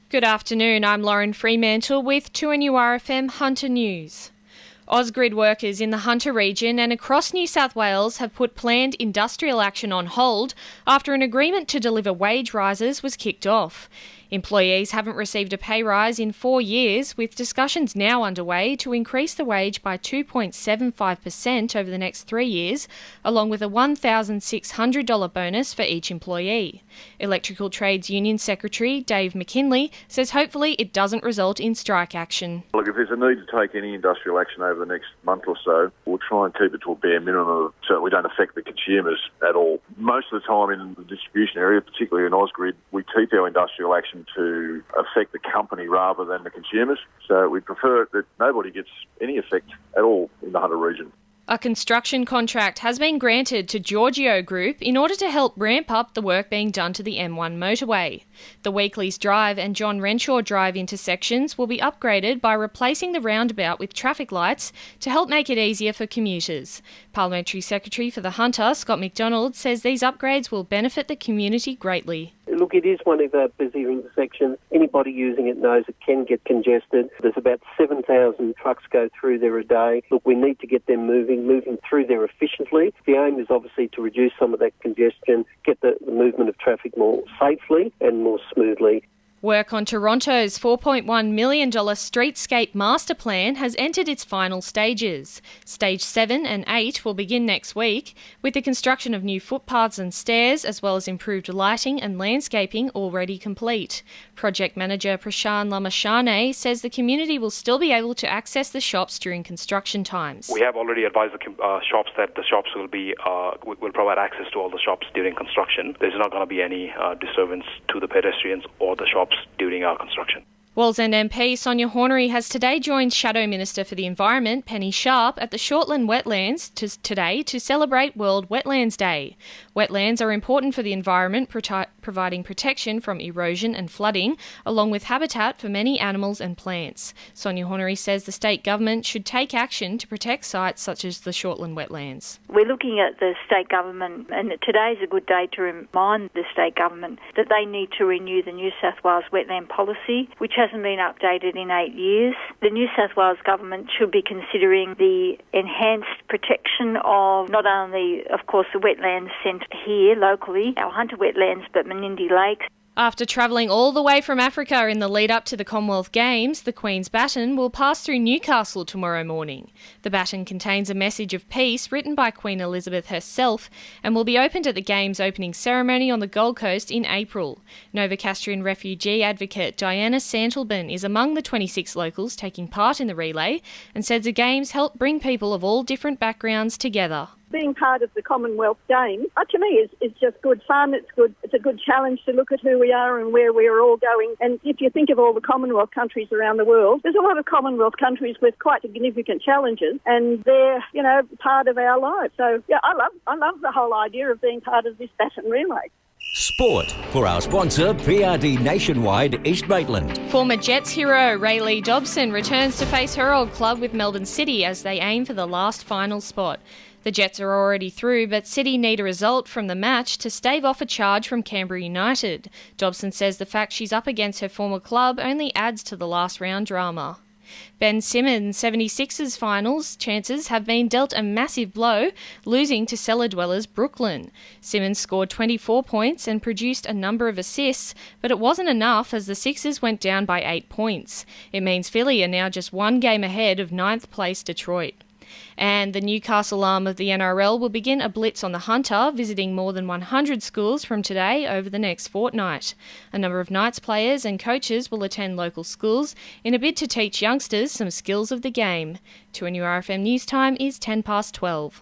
Good afternoon, I'm Lauren Freemantle with 2NURFM Hunter News. Ausgrid workers in the Hunter region and across New South Wales have put planned industrial action on hold after an agreement to deliver wage rises was kicked off. Employees haven't received a pay rise in 4 years, with discussions now underway to increase the wage by 2.75% over the next 3 years, along with a $1,600 bonus for each employee. Electrical Trades Union Secretary Dave McKinley says hopefully it doesn't result in strike action. Look, if there's a need to take any industrial action over the next month or so, we'll try and keep it to a bare minimum so we don't affect the consumers at all. Most of the time in the distribution area, particularly in Ausgrid, we keep our industrial action to affect the company rather than the consumers. So we prefer that nobody gets any effect at all in the Hunter region. A construction contract has been granted to Giorgio Group in order to help ramp up the work being done to the M1 motorway. The Weekleys Drive and John Renshaw Drive intersections will be upgraded by replacing the roundabout with traffic lights to help make it easier for commuters. Parliamentary Secretary for the Hunter, Scott McDonald, says these upgrades will benefit the community greatly. Look, it is one of our busier intersections. Anybody using it knows it can get congested. There's about 7,000 trucks go through there a day. Look, we need to get them moving through there efficiently. The aim is obviously to reduce some of that congestion, get the movement of traffic more safely and more smoothly. Work on Toronto's $4.1 million streetscape master plan has entered its final stages. Stage 7 and 8 will begin next week, with the construction of new footpaths and stairs, as well as improved lighting and landscaping already complete. Project manager Prashan Lamashane says the community will still be able to access the shops during construction times. We have already advised the shops that the shops will provide access to all the shops during construction. There's not going to be any disturbance to the pedestrians or the shops during our construction. Wallsend MP Sonia Hornery has today joined Shadow Minister for the Environment Penny Sharp at the Shortland Wetlands today to celebrate World Wetlands Day. Wetlands are important for the environment, providing protection from erosion and flooding, along with habitat for many animals and plants. Sonia Hornery says the state government should take action to protect sites such as the Shortland Wetlands. We're looking at the state government, and today is a good day to remind the state government that they need to renew the New South Wales wetland policy, which hasn't been updated in 8 years. The New South Wales government should be considering the enhanced protection of not only, of course, the wetlands centre here locally, our Hunter wetlands, but Menindee Lakes. After travelling all the way from Africa in the lead up to the Commonwealth Games, the Queen's Baton will pass through Newcastle tomorrow morning. The baton contains a message of peace written by Queen Elizabeth herself and will be opened at the Games opening ceremony on the Gold Coast in April. Novocastrian refugee advocate Diana Santelban is among the 26 locals taking part in the relay and says the Games help bring people of all different backgrounds together. Being part of the Commonwealth Games, to me, is just good fun. It's good. It's a good challenge to look at who we are and where we're all going. And if you think of all the Commonwealth countries around the world, there's a lot of Commonwealth countries with quite significant challenges, and they're, part of our lives. So, yeah, I love the whole idea of being part of this baton relay. Sport for our sponsor PRD Nationwide East Maitland. Former Jets hero Ray-Lee Dobson returns to face her old club with Melbourne City as they aim for the last final spot. The Jets are already through, but City need a result from the match to stave off a charge from Canberra United. Dobson says the fact she's up against her former club only adds to the last round drama. Ben Simmons' 76ers finals chances have been dealt a massive blow, losing to cellar dwellers Brooklyn. Simmons scored 24 points and produced a number of assists, but it wasn't enough as the Sixers went down by 8 points. It means Philly are now just one game ahead of 9th place Detroit. And the Newcastle arm of the NRL will begin a blitz on the Hunter, visiting more than 100 schools from today over the next fortnight. A number of Knights players and coaches will attend local schools in a bid to teach youngsters some skills of the game. 2NURFM News Time is 12:10.